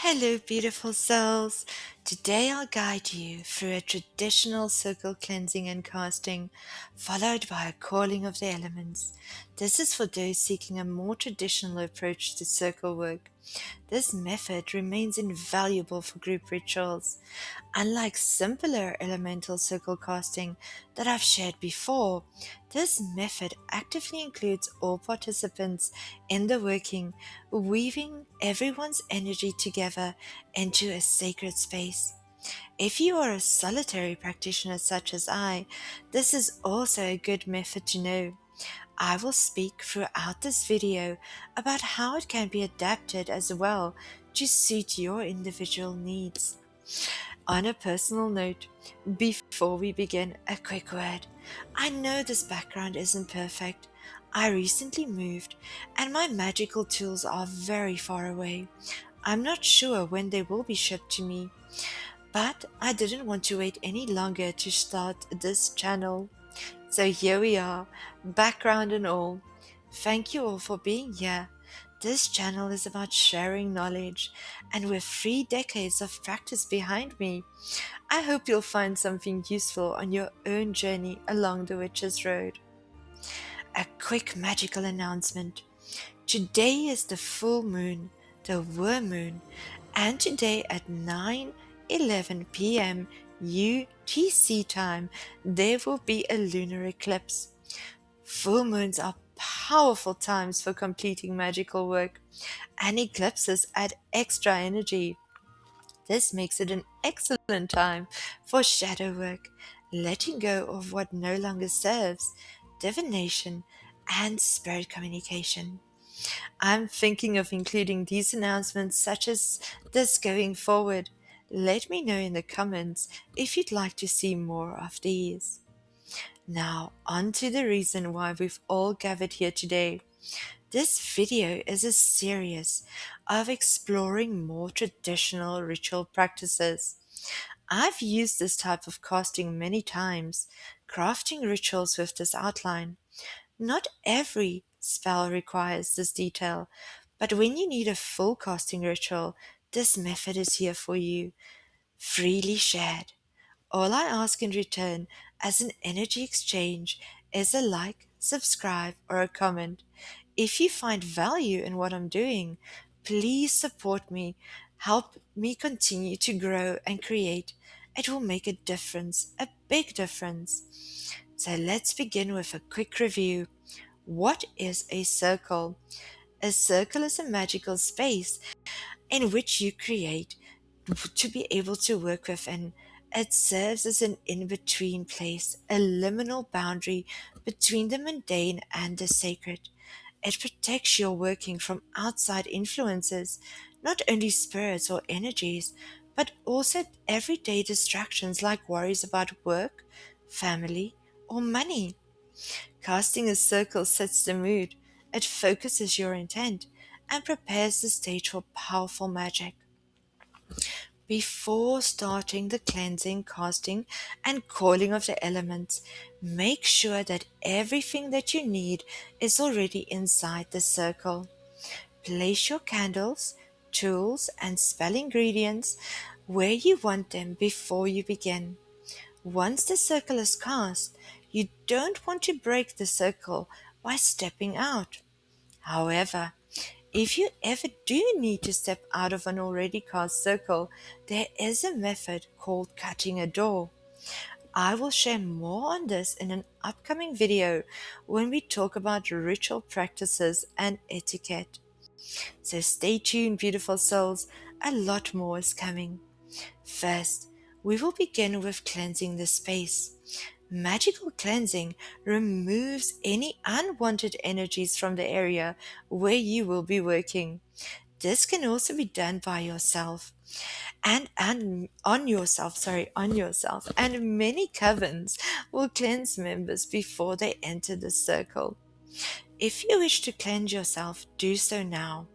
Hello, beautiful souls. Today I'll guide you through a traditional circle cleansing and casting, followed by a calling of the elements. This is for those seeking a more traditional approach to circle work. This method remains invaluable for group rituals. Unlike simpler elemental circle casting that I've shared before, this method actively includes all participants in the working, weaving everyone's energy together into a sacred space. If you are a solitary practitioner such as I, this is also a good method to know. I will speak throughout this video about how it can be adapted as well to suit your individual needs. On a personal note, before we begin, a quick word. I know this background isn't perfect. I recently moved and my magical tools are very far away. I'm not sure when they will be shipped to me, but I didn't want to wait any longer to start this channel. So here we are, background and all. Thank you all for being here. This channel is about sharing knowledge, and with 3 decades of practice behind me, I hope you'll find something useful on your own journey along the Witch's Road. A quick magical announcement. Today is the full moon, the worm moon, and today at 9:11 p.m. UTC time, there will be a lunar eclipse. Full moons are powerful times for completing magical work, and eclipses add extra energy. This makes it an excellent time for shadow work, letting go of what no longer serves, divination, and spirit communication. I'm thinking of including these announcements such as this going forward. Let me know in the comments if you'd like to see more of these. Now, on to the reason why we've all gathered here today. This video is a series of exploring more traditional ritual practices. I've used this type of casting many times, crafting rituals with this outline. Not every spell requires this detail, but when you need a full casting ritual, this method is here for you, freely shared. All I ask in return as an energy exchange is a like, subscribe, or a comment. If you find value in what I'm doing, please support me. Help me continue to grow and create. It will make a difference, a big difference. So let's begin with a quick review. What is a circle? A circle is a magical space in which you create to be able to work within. It serves as an in-between place, a liminal boundary between the mundane and the sacred. It protects your working from outside influences, not only spirits or energies, but also everyday distractions like worries about work, family, or money. Casting a circle sets the mood, it focuses your intent, and prepares the stage for powerful magic. Before starting the cleansing, casting, and calling of the elements, make sure that everything that you need is already inside the circle. Place your candles, tools, and spell ingredients where you want them before you begin. Once the circle is cast, you don't want to break the circle by stepping out. However, if you ever do need to step out of an already cast circle, there is a method called cutting a door. I will share more on this in an upcoming video when we talk about ritual practices and etiquette. So stay tuned, beautiful souls, a lot more is coming. First, we will begin with cleansing the space. Magical cleansing removes any unwanted energies from the area where you will be working. This can also be done by yourself and on yourself. And many covens will cleanse members before they enter the circle. If you wish to cleanse yourself, do so now.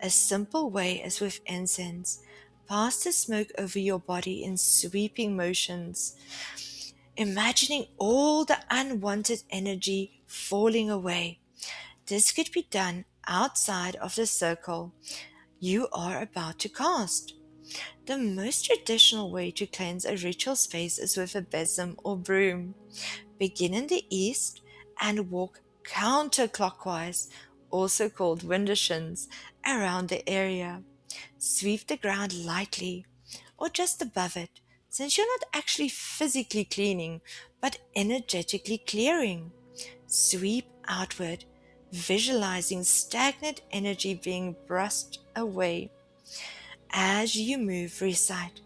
A simple way is with incense. Pass the smoke over your body in sweeping motions, imagining all the unwanted energy falling away. This could be done outside of the circle. you are about to cast. The most traditional way to cleanse a ritual space is with a besom or broom. Begin in the east and walk counterclockwise, also called windowshins, around the area. Sweep the ground lightly or just above it, since you're not actually physically cleaning, but energetically clearing. Sweep outward, visualizing stagnant energy being brushed away. As you move, recite,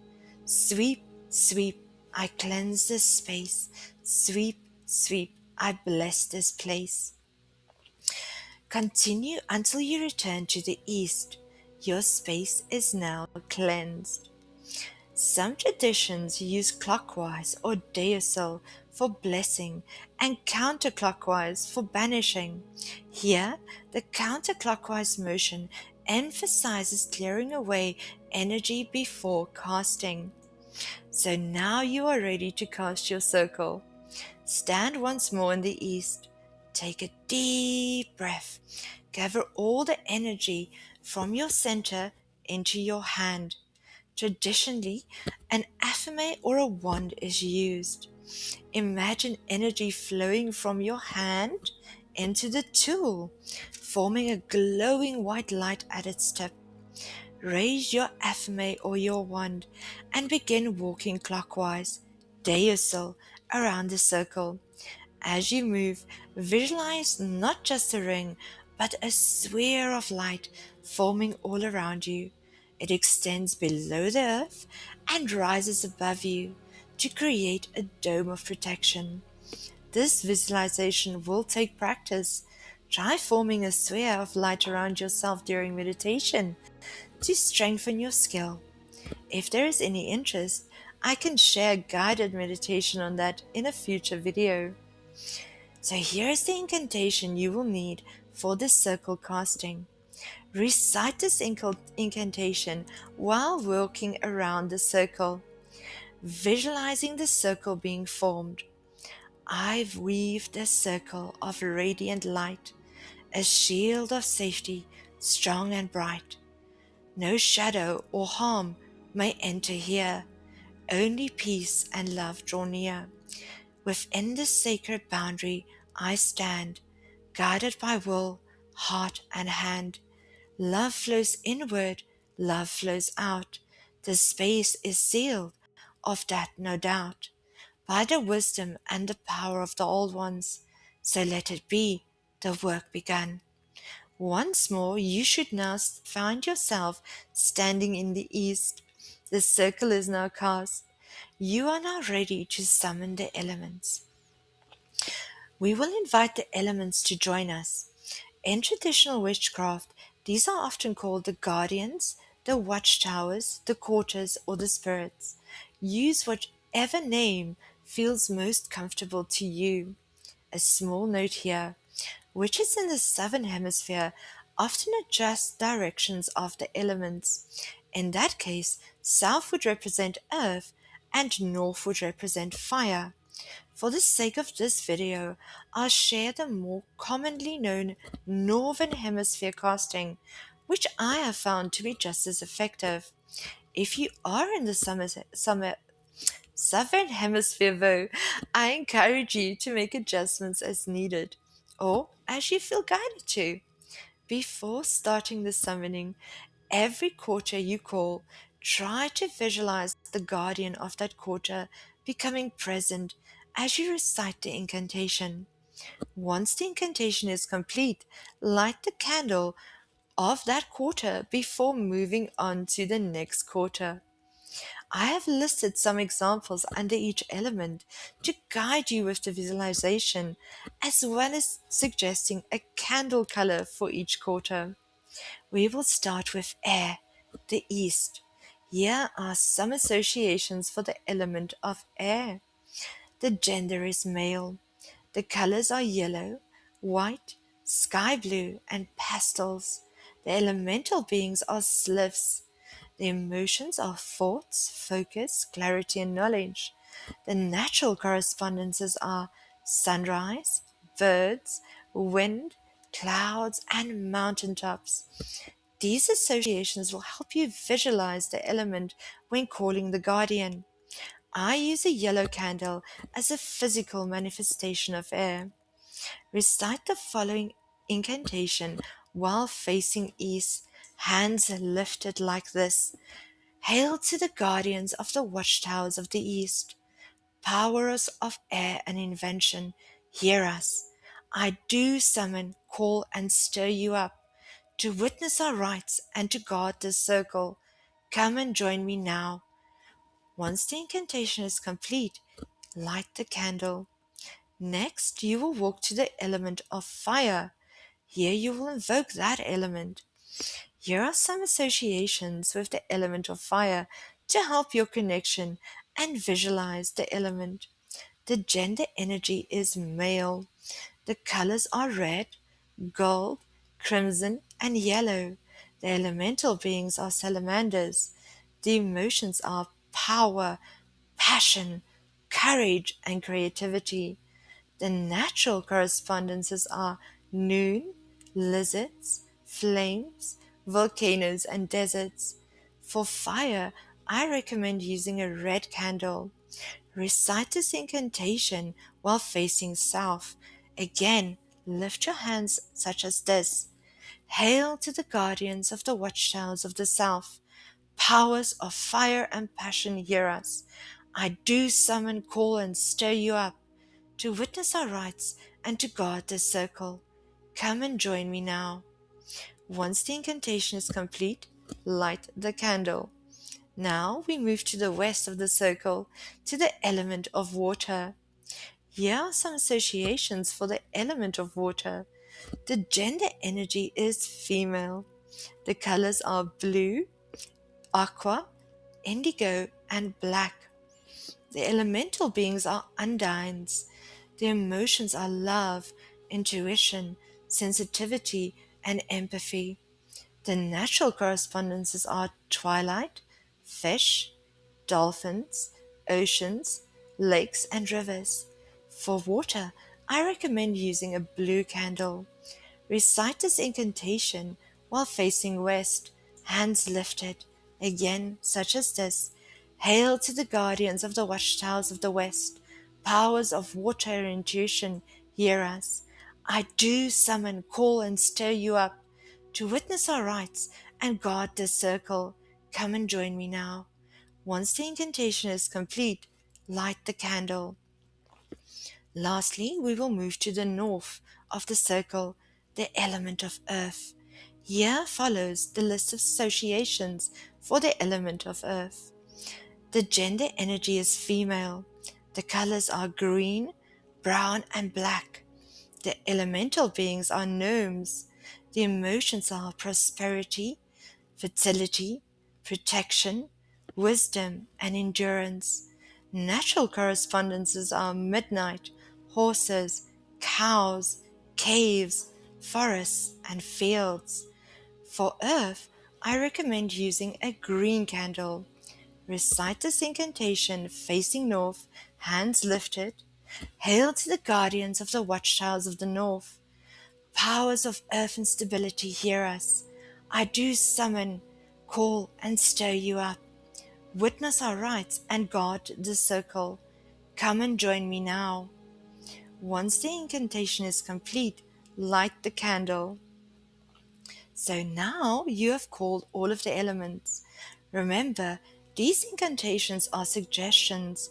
sweep, sweep, I cleanse this space. Sweep, sweep, I bless this place. Continue until you return to the east. Your space is now cleansed. Some traditions use clockwise or deosil for blessing and counterclockwise for banishing. Here, the counterclockwise motion emphasizes clearing away energy before casting. So now you are ready to cast your circle. Stand once more in the east. Take a deep breath. Gather all the energy from your center into your hand. Traditionally, an aphame or a wand is used. Imagine energy flowing from your hand into the tool, forming a glowing white light at its tip. Raise your aphame or your wand and begin walking clockwise, deosil, around the circle. As you move, visualize not just a ring, but a sphere of light forming all around you. It extends below the earth and rises above you to create a dome of protection. This visualization will take practice. Try forming a sphere of light around yourself during meditation to strengthen your skill. If there is any interest, I can share a guided meditation on that in a future video. So here's the incantation you will need for the circle casting. Recite this incantation while walking around the circle, visualizing the circle being formed. I've weaved a circle of radiant light, a shield of safety, strong and bright. No shadow or harm may enter here, only peace and love draw near. Within this sacred boundary I stand, guided by will, heart, and hand. Love flows inward, love flows out. The space is sealed, of that no doubt, by the wisdom and the power of the old ones. So let it be, the work begun. Once more, you should now find yourself standing in the east. The circle is now cast. You are now ready to summon the elements. We will invite the elements to join us. In traditional witchcraft, these are often called the guardians, the watchtowers, the quarters, or the spirits. Use whichever name feels most comfortable to you. A small note here. Witches in the southern hemisphere often adjust directions of the elements. In that case, south would represent earth and north would represent fire. For the sake of this video, I'll share the more commonly known Northern Hemisphere casting, which I have found to be just as effective. If you are in the Southern Hemisphere though, I encourage you to make adjustments as needed, or as you feel guided to. Before starting the summoning, every quarter you call, try to visualize the guardian of that quarter becoming present as you recite the incantation. Once the incantation is complete, light the candle of that quarter before moving on to the next quarter. I have listed some examples under each element to guide you with the visualization, as well as suggesting a candle color for each quarter. We will start with air, the east. Here are some associations for the element of air. The gender is male. The colors are yellow, white, sky blue, and pastels. The elemental beings are sylphs. The emotions are thoughts, focus, clarity, and knowledge. The natural correspondences are sunrise, birds, wind, clouds, and mountaintops. These associations will help you visualize the element when calling the guardian. I use a yellow candle as a physical manifestation of air. Recite the following incantation while facing east, hands lifted like this. Hail to the guardians of the watchtowers of the east, powers of air and invention, hear us. I do summon, call, and stir you up to witness our rites and to guard this circle. Come and join me now. Once the incantation is complete, light the candle. Next, you will walk to the element of fire. Here you will invoke that element. Here are some associations with the element of fire to help your connection and visualize the element. The gender energy is male. The colors are red, gold, crimson, and yellow. The elemental beings are salamanders. The emotions are power, passion, courage, and creativity. The natural correspondences are noon, lizards, flames, volcanoes, and deserts. For fire, I recommend using a red candle. Recite this incantation while facing south. Again, lift your hands such as this. Hail to the guardians of the watchtowers of the south. Powers of fire and passion, hear us. I do summon, call, and stir you up to witness our rites and to guard this circle. Come and join me now. Once the incantation is complete, light the candle. Now we move to the west of the circle, to the element of water. Here are some associations for the element of water. The gender energy is female. The colors are blue, aqua, indigo, and black. The elemental beings are undines. The emotions are love, intuition, sensitivity, and empathy. The natural correspondences are twilight, fish, dolphins, oceans, lakes, and rivers. For water, I recommend using a blue candle. Recite this incantation while facing west, hands lifted, again such as this. Hail to the guardians of the watchtowers of the west, powers of water and intuition, hear us. I do summon, call, and stir you up to witness our rites and guard this circle. Come and join me now. Once the incantation is complete, light the candle. Lastly, we will move to the north of the circle, the element of earth. Here follows the list of associations for the element of earth. The gender energy is female. The colors are green, brown, and black. The elemental beings are gnomes. The emotions are prosperity, fertility, protection, wisdom, and endurance. Natural correspondences are midnight, horses, cows, caves, forests, and fields. For earth, I recommend using a green candle. Recite this incantation facing north, hands lifted. Hail to the guardians of the watchtowers of the north. Powers of earth and stability, hear us. I do summon, call, and stir you up. Witness our rites and guard the circle. Come and join me now. Once the incantation is complete, light the candle. So now you have called all of the elements. Remember, these incantations are suggestions.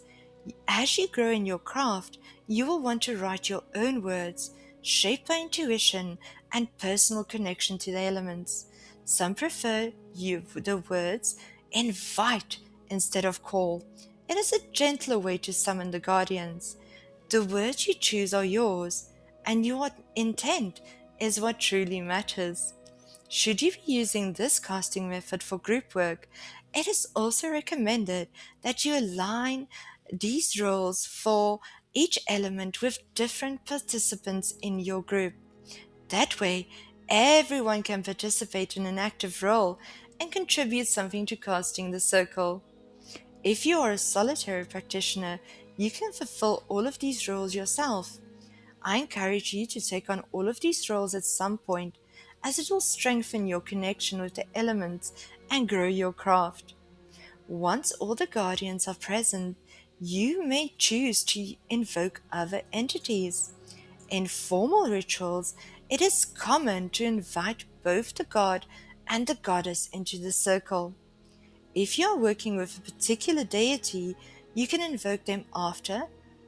As you grow in your craft, you will want to write your own words, shaped by intuition and personal connection to the elements. Some prefer the words invite instead of call. It is a gentler way to summon the guardians. The words you choose are yours, and your intent is what truly matters. Should you be using this casting method for group work, it is also recommended that you align these roles for each element with different participants in your group. That way, everyone can participate in an active role and contribute something to casting the circle. If you are a solitary practitioner, you can fulfill all of these roles yourself. I encourage you to take on all of these roles at some point as it will strengthen your connection with the elements and grow your craft. Once all the guardians are present, you may choose to invoke other entities. In formal rituals, it is common to invite both the god and the goddess into the circle. If you are working with a particular deity, you can invoke them after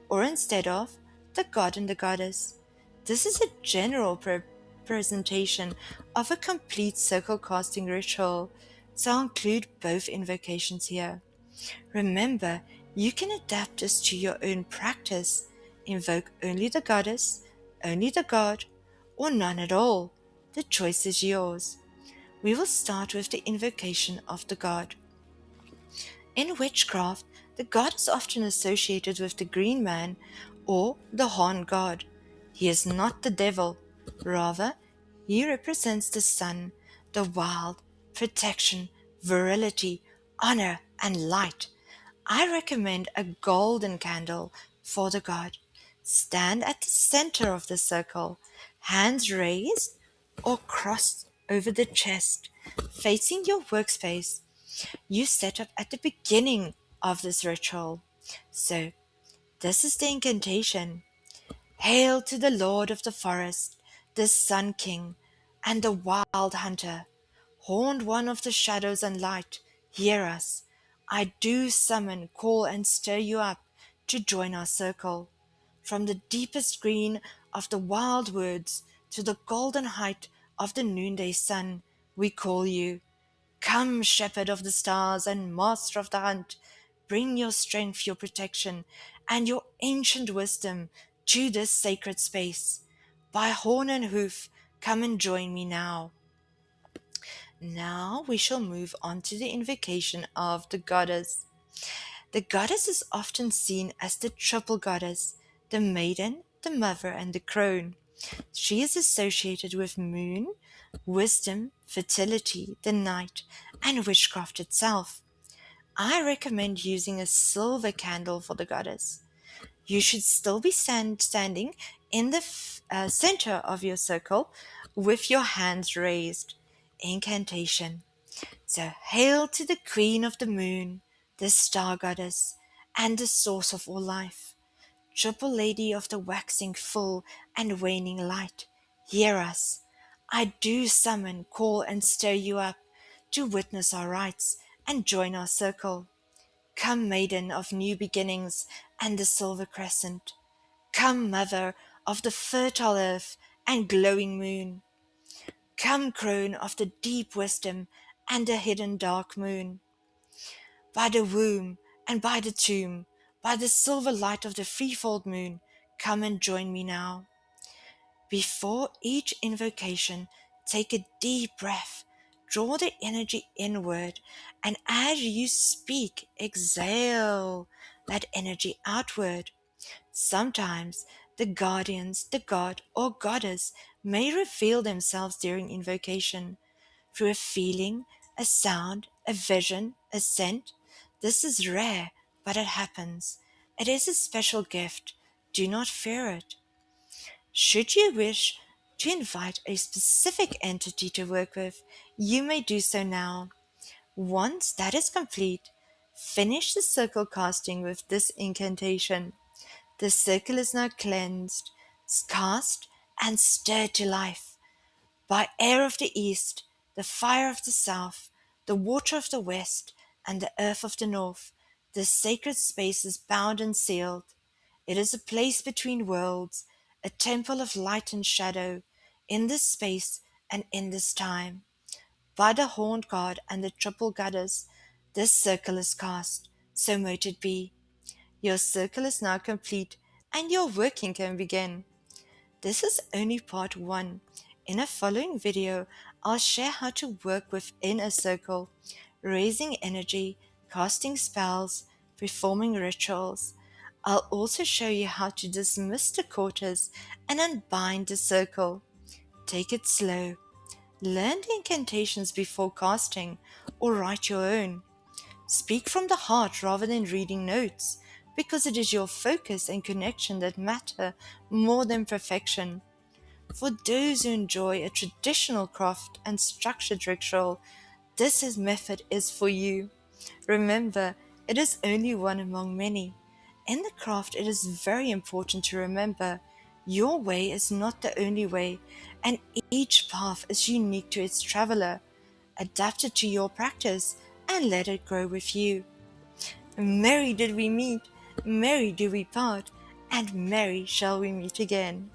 or instead of the god and the goddess. This is a general presentation of a complete circle casting ritual, so I'll include both invocations here. Remember, you can adapt this to your own practice. Invoke only the goddess, only the god, or none at all. The choice is yours. We will start with the invocation of the god. In witchcraft, the god is often associated with the green man or the horn god. He is not the devil. Rather, he represents the sun, the wild, protection, virility, honor, and light. I recommend a golden candle for the god. Stand at the center of the circle, hands raised or crossed over the chest, facing your workspace. You set up at the beginning of this ritual. So, this is the incantation. Hail to the Lord of the forest, the Sun King, and the Wild Hunter. Horned one of the shadows and light, hear us. I do summon, call, and stir you up to join our circle. From the deepest green of the wild woods to the golden height of the noonday sun, we call you. Come, shepherd of the stars and master of the hunt, bring your strength, your protection, and your ancient wisdom to this sacred space. By horn and hoof, come and join me now. Now we shall move on to the invocation of the goddess. The goddess is often seen as the triple goddess, the maiden, the mother, and the crone. She is associated with moon, wisdom, fertility, the night, and witchcraft itself. I recommend using a silver candle for the goddess. You should still be standing in the center of your circle with your hands raised. Incantation. So hail to the queen of the moon, the star goddess, and the source of all life. Triple lady of the waxing full and waning light, hear us. I do summon, call, and stir you up to witness our rites and join our circle. Come, maiden of new beginnings and the silver crescent. Come, mother of the fertile earth and glowing moon. Come, crone of the deep wisdom and the hidden dark moon. By the womb and by the tomb, by the silver light of the threefold moon, come and join me now. Before each invocation, take a deep breath, draw the energy inward, and as you speak, exhale that energy outward. Sometimes the guardians, the god or goddess may reveal themselves during invocation through a feeling, a sound, a vision, a scent. This is rare, but it happens. It is a special gift. Do not fear it. Should you wish to invite a specific entity to work with, you may do so now. Once that is complete, finish the circle casting with this incantation. The circle is now cleansed, cast, and stirred to life. By air of the east, the fire of the south, the water of the west, and the earth of the north, this sacred space is bound and sealed. It is a place between worlds, a temple of light and shadow, in this space and in this time. By the horned god and the triple goddess, this circle is cast, so mote it be. Your circle is now complete, and your working can begin. This is only part 1. In a following video, I'll share how to work within a circle, raising energy, casting spells, performing rituals. I'll also show you how to dismiss the quarters and unbind the circle. Take it slow. Learn the incantations before casting, or write your own. Speak from the heart rather than reading notes, because it is your focus and connection that matter more than perfection. For those who enjoy a traditional craft and structured ritual, method is for you. Remember, it is only one among many. In the craft, it is very important to remember your way is not the only way, and each path is unique to its traveler. Adapt it to your practice and let it grow with you. Merry did we meet, merry do we part, and merry shall we meet again.